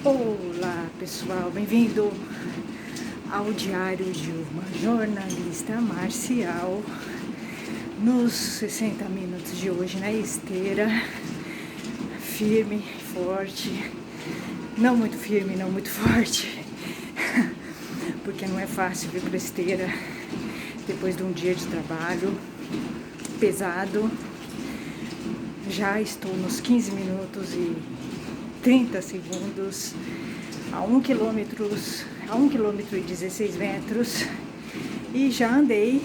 Olá pessoal, bem-vindo ao Diário de uma Jornalista Marcial. Nos 60 minutos de hoje na esteira, firme, forte, não muito firme, não muito forte, porque não é fácil vir pra esteira depois de um dia de trabalho pesado. Já estou nos 15 minutos e 30 segundos a 1 quilômetro e 16 metros e já andei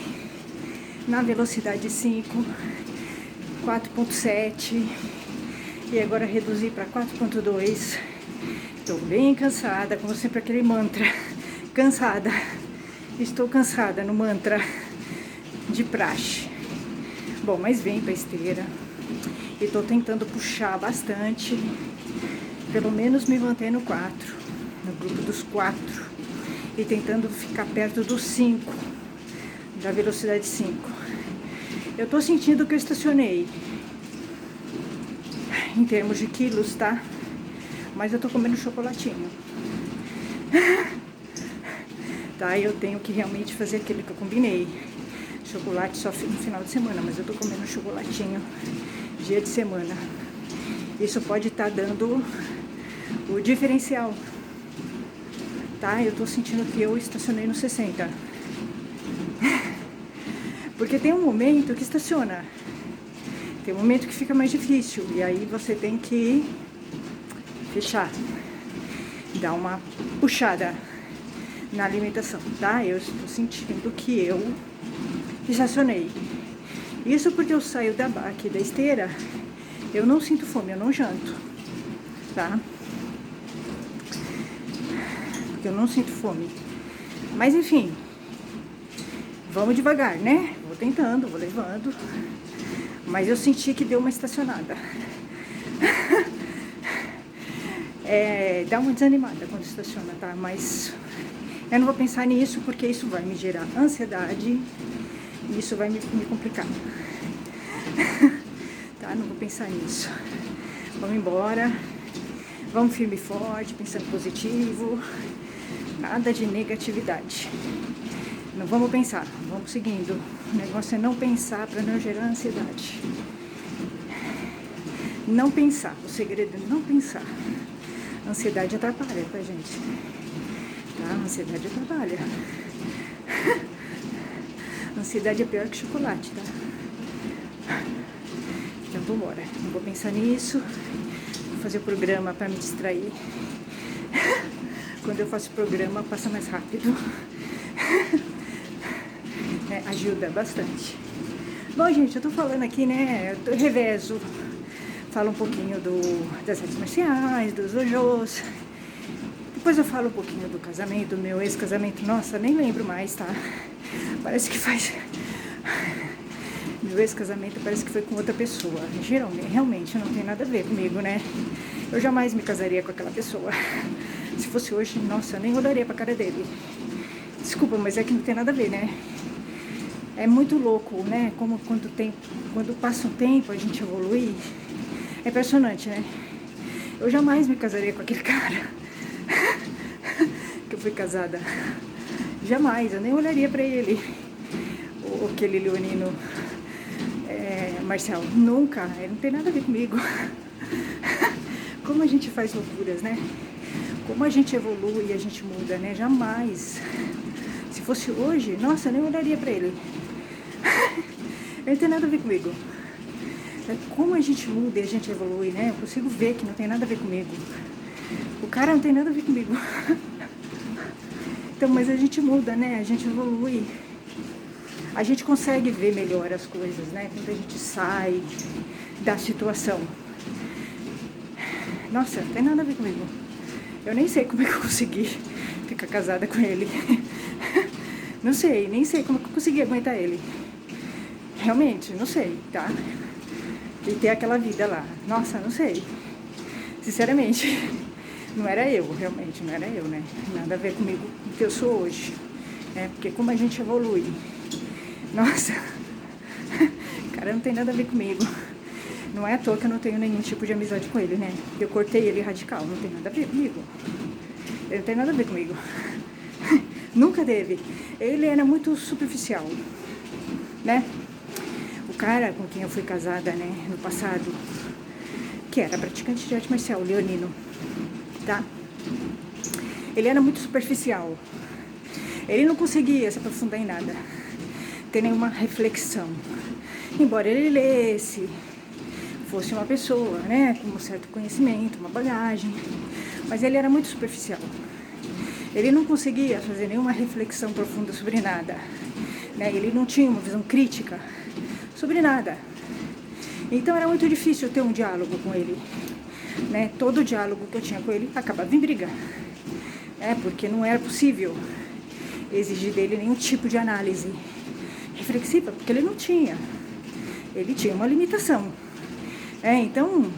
na velocidade 5, 4.7 e agora reduzi para 4.2. Estou bem cansada, como sempre aquele mantra, cansada, estou cansada no mantra de praxe. Bom, mas vem para esteira e estou tentando puxar bastante, pelo menos me manter no 4, no grupo dos 4, e tentando ficar perto dos 5, da velocidade 5. Eu tô sentindo que eu estacionei, em termos de quilos, tá? Mas eu tô comendo chocolatinho. Tá, eu tenho que realmente fazer aquilo que eu combinei. Chocolate só no final de semana, mas eu tô comendo chocolatinho dia de semana. Isso pode estar dando o diferencial, tá? Eu tô sentindo que eu estacionei no 60. Porque tem um momento que estaciona, tem um momento que fica mais difícil, e aí você tem que fechar, dar uma puxada na alimentação, tá? Eu estou sentindo que eu estacionei. Isso porque eu saio aqui da esteira, eu não sinto fome, eu não janto, tá? Porque eu não sinto fome. Mas enfim, vamos devagar, né? Vou tentando, vou levando. Mas eu senti que deu uma estacionada. Dá uma desanimada quando estaciona, tá? Mas eu não vou pensar nisso, porque isso vai me gerar ansiedade e isso vai me complicar. Tá? Não vou pensar nisso. Vamos embora. Vamos firme e forte, pensando positivo. Nada de negatividade. Não vamos pensar, vamos seguindo. O negócio é não pensar para não gerar ansiedade. Não pensar, o segredo é não pensar. A ansiedade atrapalha, tá, gente? Tá? A ansiedade atrapalha. A ansiedade é pior que chocolate, tá? Então vambora, não vou pensar nisso. Vou fazer o programa para me distrair. Quando eu faço programa, passa mais rápido. Ajuda bastante. Bom, gente, eu tô falando aqui, né? Eu revezo. Falo um pouquinho das artes marciais, dos dojos. Depois eu falo um pouquinho do casamento, do meu ex-casamento. Nossa, nem lembro mais, tá? Parece que faz... Meu ex-casamento parece que foi com outra pessoa. Geralmente, realmente não tem nada a ver comigo, né? Eu jamais me casaria com aquela pessoa. Se fosse hoje, nossa, eu nem olharia pra cara dele. Desculpa, mas é que não tem nada a ver, né? É muito louco, né? Como quando passa um tempo, a gente evolui. É impressionante, né? Eu jamais me casaria com aquele cara que eu fui casada. Jamais, eu nem olharia pra ele. Aquele leonino Marcial. Nunca, ele não tem nada a ver comigo. Como a gente faz loucuras, né? Como a gente evolui e a gente muda, né? Jamais. Se fosse hoje, nossa, eu nem olharia pra ele. Ele não tem nada a ver comigo. Como a gente muda e a gente evolui, né? Eu consigo ver que não tem nada a ver comigo. O cara não tem nada a ver comigo. Então, mas a gente muda, né? A gente evolui. A gente consegue ver melhor as coisas, né? Quando a gente sai da situação. Nossa, não tem nada a ver comigo. Eu nem sei como é que eu consegui ficar casada com ele. Não sei, nem sei como é que eu consegui aguentar ele. Realmente, não sei, tá? E ter aquela vida lá. Nossa, não sei. Sinceramente, não era eu, realmente, não era eu, né? Nada a ver comigo, com o que eu sou hoje. Porque como a gente evolui. Nossa, cara, não tem nada a ver comigo. Não é à toa que eu não tenho nenhum tipo de amizade com ele, né? Eu cortei ele radical, não tem nada a ver comigo. Ele não tem nada a ver comigo. Nunca teve. Ele era muito superficial, né? O cara com quem eu fui casada, né, no passado, que era praticante de arte marcial, o Leonino, tá? Ele era muito superficial. Ele não conseguia se aprofundar em nada, ter nenhuma reflexão. Embora ele lesse, fosse uma pessoa, né, com um certo conhecimento, uma bagagem, mas ele era muito superficial. Ele não conseguia fazer nenhuma reflexão profunda sobre nada, né? Ele não tinha uma visão crítica sobre nada. Então era muito difícil ter um diálogo com ele, né? Todo o diálogo que eu tinha com ele acabava em briga, porque não era possível exigir dele nenhum tipo de análise reflexiva, porque ele não tinha. Ele tinha uma limitação. Então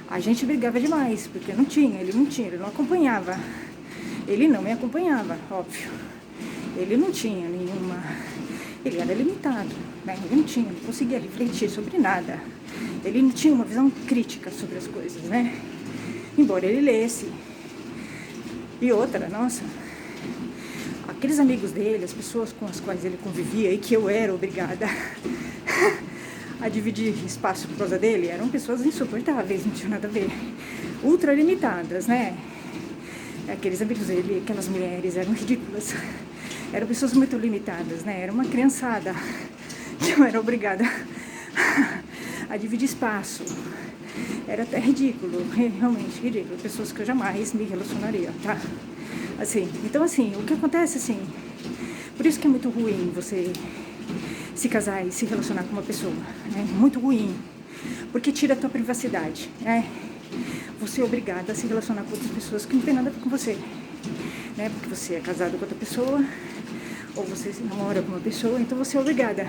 a gente brigava demais, porque ele não acompanhava. Ele não me acompanhava, óbvio. Ele não tinha nenhuma... Ele era limitado, né? Ele não conseguia refletir sobre nada. Ele não tinha uma visão crítica sobre as coisas, né? Embora ele lesse. E outra, nossa, aqueles amigos dele, as pessoas com as quais ele convivia e que eu era obrigada a dividir espaço por causa dele, eram pessoas insuportáveis, não tinha nada a ver. Ultra limitadas, né? Aqueles amigos dele, aquelas mulheres eram ridículas. Eram pessoas muito limitadas, né? Era uma criançada que eu era obrigada a dividir espaço. Era até ridículo, realmente ridículo. Pessoas que eu jamais me relacionaria, tá? Assim, então assim, o que acontece assim, por isso que é muito ruim você se casar e se relacionar com uma pessoa, né? Muito ruim, porque tira a tua privacidade, né? Você é obrigada a se relacionar com outras pessoas que não tem nada a ver com você, né? Porque você é casado com outra pessoa, ou você se namora com uma pessoa, então você é obrigada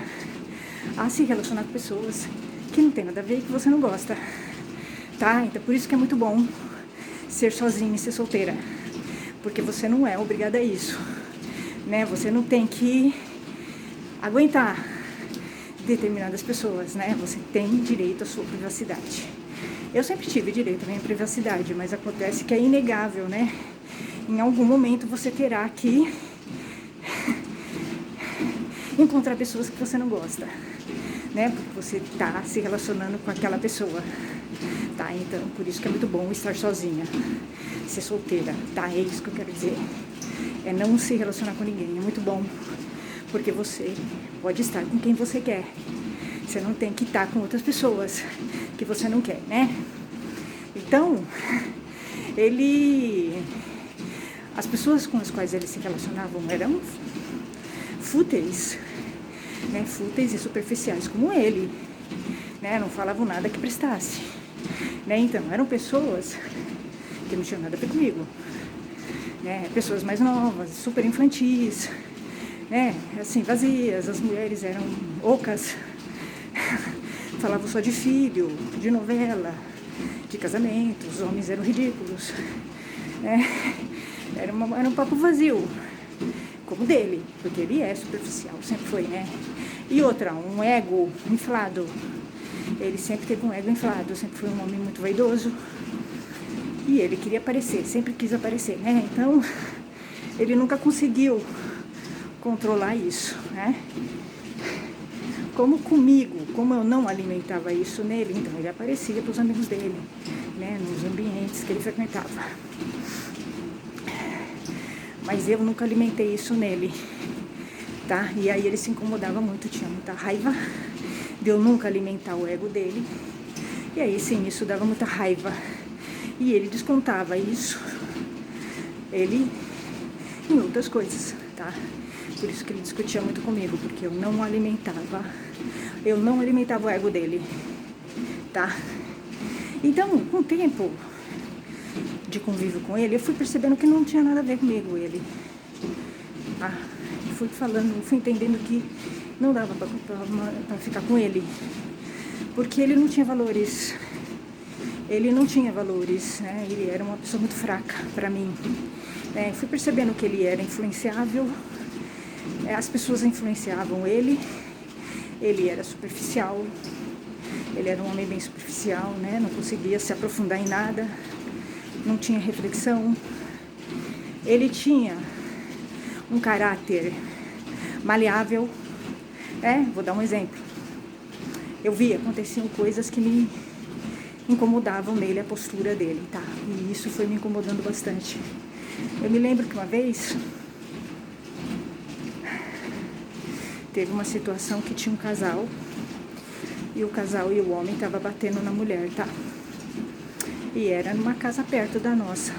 a se relacionar com pessoas que não tem nada a ver e que você não gosta, tá? Então por isso que é muito bom ser sozinha e ser solteira, porque você não é obrigada a isso, né? Você não tem que aguentar determinadas pessoas, né? Você tem direito à sua privacidade. Eu sempre tive direito à minha privacidade, mas acontece que é inegável, né? Em algum momento você terá que encontrar pessoas que você não gosta, né? Porque você está se relacionando com aquela pessoa, tá? Então, por isso que é muito bom estar sozinha, ser solteira, tá? É isso que eu quero dizer. É não se relacionar com ninguém, é muito bom, porque você pode estar com quem você quer. Você não tem que estar com outras pessoas que você não quer, né? Então, as pessoas com as quais eles se relacionavam eram fúteis, né? Fúteis e superficiais como ele, né? Não falavam nada que prestasse, né? Então, eram pessoas que não tinham nada a ver comigo, né? Pessoas mais novas, super infantis, né? Assim, vazias. As mulheres eram ocas, falavam só de filho, de novela, de casamento. Os homens eram ridículos, né? Era um papo vazio, como dele, porque ele é superficial, sempre foi, né? E outra, um ego inflado. Ele sempre teve um ego inflado, sempre foi um homem muito vaidoso. E ele queria aparecer, sempre quis aparecer, né? Então, ele nunca conseguiu controlar isso, né? Como comigo, como eu não alimentava isso nele, então ele aparecia para os amigos dele, né? Nos ambientes que ele frequentava. Mas eu nunca alimentei isso nele, tá? E aí ele se incomodava muito, tinha muita raiva de eu nunca alimentar o ego dele. E aí sim, isso dava muita raiva. E ele descontava isso, ele em outras coisas, tá? Por isso que ele discutia muito comigo, porque eu não alimentava o ego dele, tá? Então, com o tempo de convívio com ele, eu fui percebendo que não tinha nada a ver comigo ele, tá? Fui entendendo que não dava pra ficar com ele, porque ele não tinha valores. Ele não tinha valores, né? Ele era uma pessoa muito fraca pra mim, né? Fui percebendo que ele era influenciável, as pessoas influenciavam ele era superficial, Ele era um homem bem superficial, né? Não conseguia se aprofundar em nada, não tinha reflexão. Ele tinha um caráter maleável, vou dar um exemplo. Eu via, aconteciam coisas que me incomodavam nele, a postura dele, tá? E isso foi me incomodando bastante. Eu me lembro que uma vez teve uma situação que tinha um casal, e o casal e o homem estavam batendo na mulher, tá? E era numa casa perto da nossa.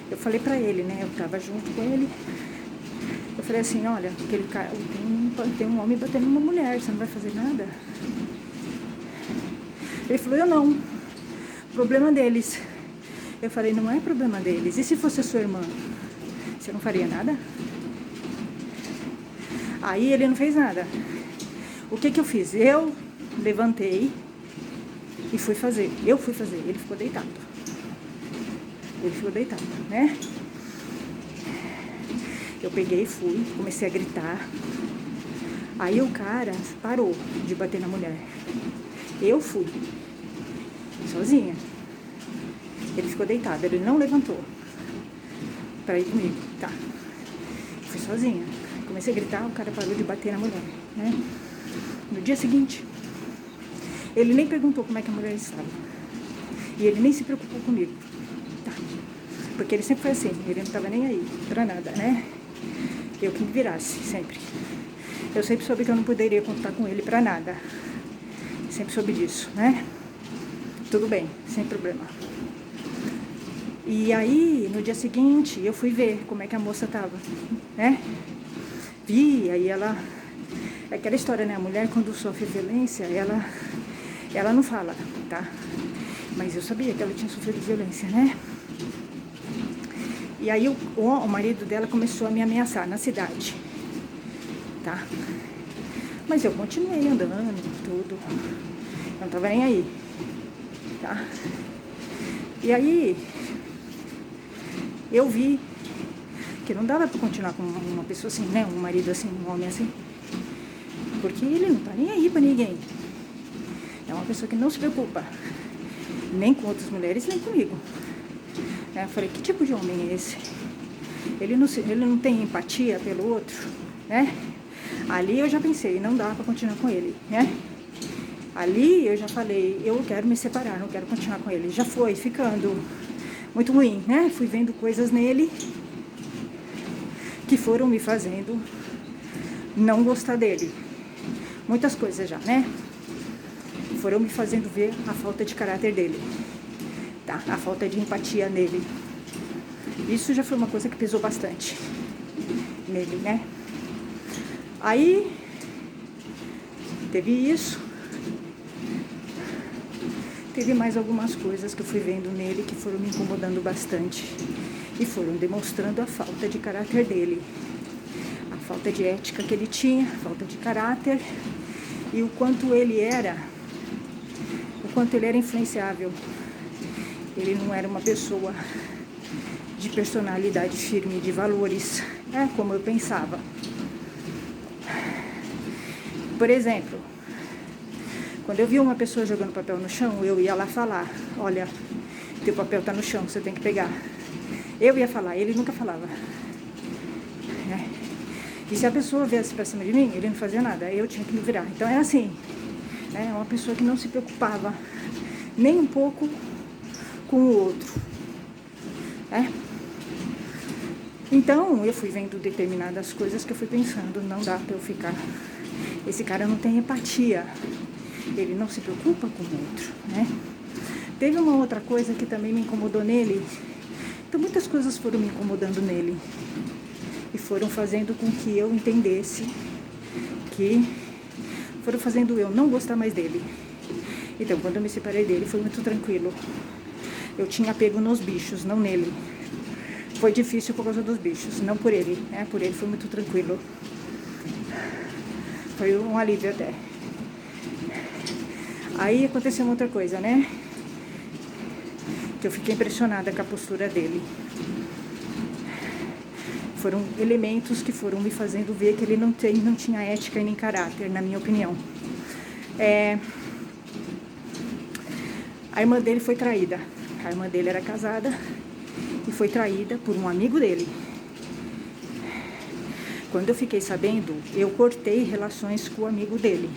Eu falei pra ele, né? Eu tava junto com ele. Eu falei assim, olha, aquele cara, tem um homem batendo numa mulher, você não vai fazer nada? Ele falou, eu não. Problema deles. Eu falei, não é problema deles. E se fosse a sua irmã? Você não faria nada? Aí ele não fez nada. O que eu fiz? Eu levantei e fui fazer. Eu fui fazer. Ele ficou deitado. Ele ficou deitado, né? Eu peguei e fui, comecei a gritar. Aí o cara parou de bater na mulher. Eu fui, sozinha. Ele ficou deitado, ele não levantou pra ir comigo, tá? Fui sozinha. Comecei a gritar, o cara parou de bater na mulher, né? No dia seguinte, ele nem perguntou como é que a mulher estava. E ele nem se preocupou comigo, tá? Porque ele sempre foi assim, ele não tava nem aí pra nada, né? Eu que me virasse, sempre. Eu sempre soube que eu não poderia contar com ele pra nada. Sempre soube disso, né? Tudo bem, sem problema. E aí, no dia seguinte, eu fui ver como é que a moça tava, né? Vi, aí ela... É aquela história, né? A mulher, quando sofre violência, ela não fala, tá? Mas eu sabia que ela tinha sofrido violência, né? E aí o marido dela começou a me ameaçar na cidade, tá? Mas eu continuei andando, tudo. Eu não tava nem aí, tá? E aí eu vi que não dava pra continuar com uma pessoa assim, né? Um marido assim, um homem assim. Porque ele não tá nem aí pra ninguém. É uma pessoa que não se preocupa. Nem com outras mulheres, nem comigo. Eu falei, que tipo de homem é esse? Ele não tem empatia pelo outro, né? Ali eu já pensei, não dá pra continuar com ele, né? Ali eu já falei, eu quero me separar, não quero continuar com ele. Já foi ficando muito ruim, né? Fui vendo coisas nele que foram me fazendo não gostar dele. Muitas coisas já, né? Foram me fazendo ver a falta de caráter dele, tá? A falta de empatia nele. Isso já foi uma coisa que pesou bastante nele, né? Aí teve isso. Teve mais algumas coisas que eu fui vendo nele que foram me incomodando bastante e foram demonstrando a falta de caráter dele, a falta de ética que ele tinha, a falta de caráter e o quanto ele era influenciável. Ele não era uma pessoa de personalidade firme, de valores, como eu pensava. Por exemplo, quando eu via uma pessoa jogando papel no chão, eu ia lá falar, olha, teu papel tá no chão, você tem que pegar. Eu ia falar, ele nunca falava. E se a pessoa viesse pra cima de mim, ele não fazia nada, eu tinha que me virar. Então é assim, uma pessoa que não se preocupava nem um pouco com o outro. Então eu fui vendo determinadas coisas que eu fui pensando, não dá pra eu ficar. Esse cara não tem empatia. Ele não se preocupa com o outro, né? Teve uma outra coisa que também me incomodou nele. Então muitas coisas foram me incomodando nele. E foram fazendo com que eu entendesse que... Foram fazendo eu não gostar mais dele. Então quando eu me separei dele foi muito tranquilo. Eu tinha apego nos bichos, não nele. Foi difícil por causa dos bichos, não por ele, né? Por ele foi muito tranquilo. Foi um alívio até. Aí aconteceu uma outra coisa, né? Que eu fiquei impressionada com a postura dele. Foram elementos que foram me fazendo ver que ele não tinha ética e nem caráter, na minha opinião. A irmã dele foi traída. A irmã dele era casada e foi traída por um amigo dele. Quando eu fiquei sabendo, eu cortei relações com o amigo dele,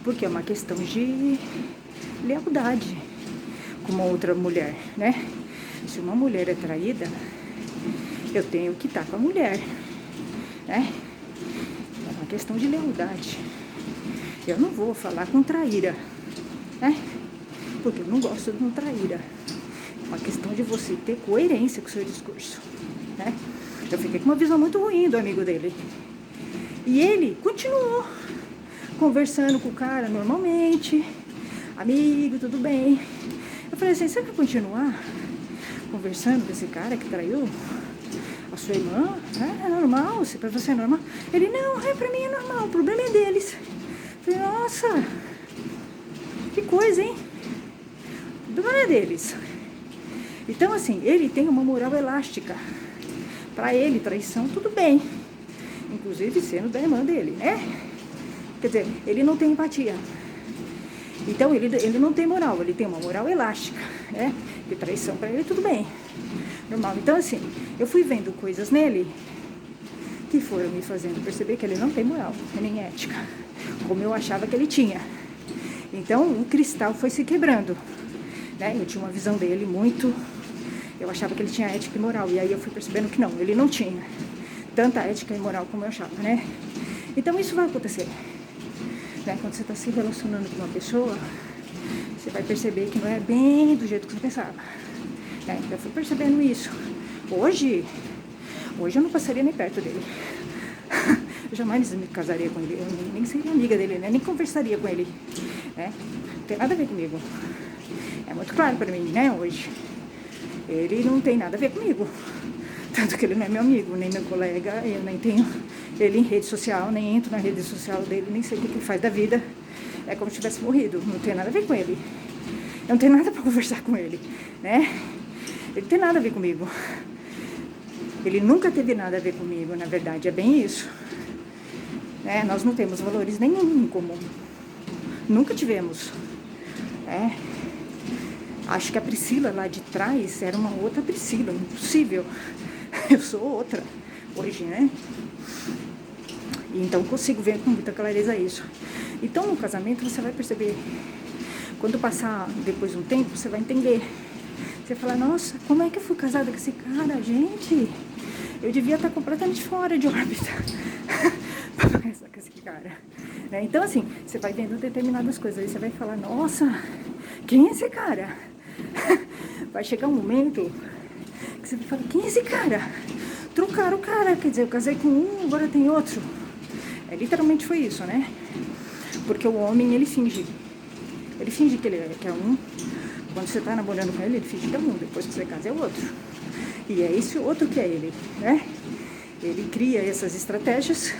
porque é uma questão de lealdade com uma outra mulher, né? Se uma mulher é traída, eu tenho que estar com a mulher, né? É uma questão de lealdade. Eu não vou falar com traíra, né? Porque eu não gosto de uma traíra. É uma questão de você ter coerência com o seu discurso, né? Eu fiquei com uma visão muito ruim do amigo dele. E ele continuou conversando com o cara normalmente. Amigo, tudo bem? Eu falei assim, você vai continuar conversando com esse cara que traiu a sua irmã? É normal, se pra você é normal. Ele, não, pra mim é normal, o problema é deles. Eu falei, nossa, que coisa, hein? O problema é deles. Então, assim, ele tem uma moral elástica. Pra ele, traição, tudo bem. Inclusive sendo da irmã dele, né? Quer dizer, ele não tem empatia. Então, ele não tem moral, ele tem uma moral elástica, né? E traição pra ele, tudo bem. Normal. Então, assim, eu fui vendo coisas nele que foram me fazendo perceber que ele não tem moral, nem ética, como eu achava que ele tinha. Então, o cristal foi se quebrando, né? Eu tinha uma visão dele muito... Eu achava que ele tinha ética e moral, e aí eu fui percebendo que não, ele não tinha tanta ética e moral como eu achava, né? Então isso vai acontecer, né? Quando você está se relacionando com uma pessoa, você vai perceber que não é bem do jeito que você pensava, né? Eu fui percebendo isso. Hoje eu não passaria nem perto dele. Eu jamais me casaria com ele, eu nem seria amiga dele, né? Nem conversaria com ele, né? Não tem nada a ver comigo. É muito claro para mim, né, hoje. Ele não tem nada a ver comigo. Tanto que ele não é meu amigo, nem meu colega. Eu nem tenho ele em rede social, nem entro na rede social dele, nem sei o que ele faz da vida. É como se tivesse morrido. Não tem nada a ver com ele. Eu não tenho nada para conversar com ele, né? Ele não tem nada a ver comigo. Ele nunca teve nada a ver comigo, na verdade. É bem isso, né? Nós não temos valores nenhum em comum. Nunca tivemos, né? Acho que a Priscila lá de trás era uma outra Priscila, impossível. Eu sou outra hoje, né? E então consigo ver com muita clareza isso. Então no casamento você vai perceber. Quando passar depois de um tempo, você vai entender. Você vai falar, nossa, como é que eu fui casada com esse cara, gente? Eu devia estar completamente fora de órbita para casar com esse cara, né? Então assim, você vai vendo determinadas coisas. Aí você vai falar, nossa, quem é esse cara? Vai chegar um momento que você vai falar, quem é esse cara? Trocaram o cara, quer dizer, eu casei com um, agora tem outro. Literalmente foi isso, né? Porque o homem, ele finge que ele que é um. Quando você tá namorando com ele, ele finge que é um, depois que você casa é o outro. E é esse outro que é ele, né? Ele cria essas estratégias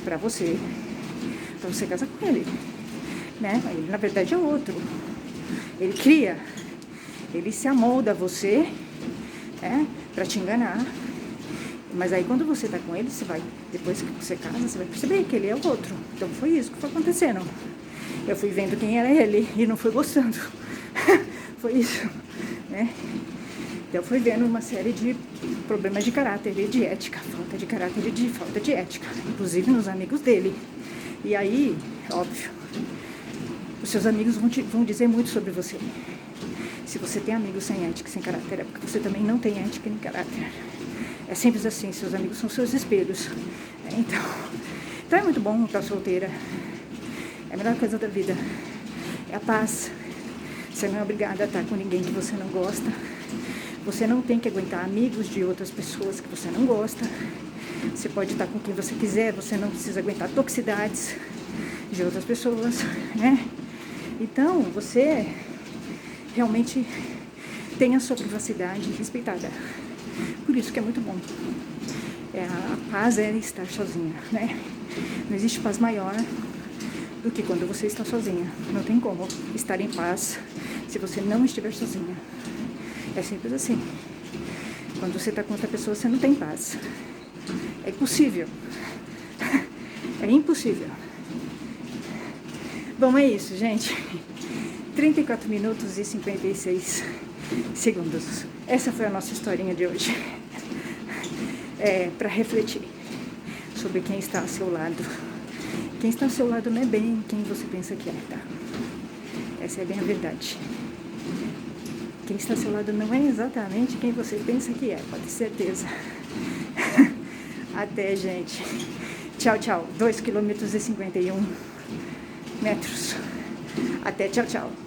pra você casar com ele, né? Ele na verdade é outro. Ele cria, ele se amolda a você, né, pra te enganar. Mas aí quando você tá com ele, você vai, depois que você casa, você vai perceber que ele é o outro. Então foi isso que foi acontecendo. Eu fui vendo quem era ele e não fui gostando. Foi isso, né? Então fui vendo uma série de problemas de caráter e de ética, falta de caráter e de falta de ética, inclusive nos amigos dele. E aí, óbvio, os seus amigos vão dizer muito sobre você. Se você tem amigos sem ética, sem caráter, é porque você também não tem ética nem caráter. É simples assim, seus amigos são seus espelhos. Então é muito bom estar solteira. É a melhor coisa da vida. É a paz. Você não é obrigada a estar com ninguém que você não gosta. Você não tem que aguentar amigos de outras pessoas que você não gosta. Você pode estar com quem você quiser, você não precisa aguentar toxicidades de outras pessoas, né? Então, você realmente tem a sua privacidade respeitada. Por isso que é muito bom. A paz é estar sozinha, né? Não existe paz maior do que quando você está sozinha. Não tem como estar em paz se você não estiver sozinha. É simples assim. Quando você está com outra pessoa, você não tem paz. É impossível. É impossível. Bom, é isso, gente. 34 minutos e 56 segundos. Essa foi a nossa historinha de hoje. Para refletir sobre quem está ao seu lado. Quem está ao seu lado não é bem quem você pensa que é, tá? Essa é bem a verdade. Quem está ao seu lado não é exatamente quem você pensa que é, pode ter certeza. Até, gente. Tchau, tchau. 2 km e 51 metros. Até, tchau, tchau.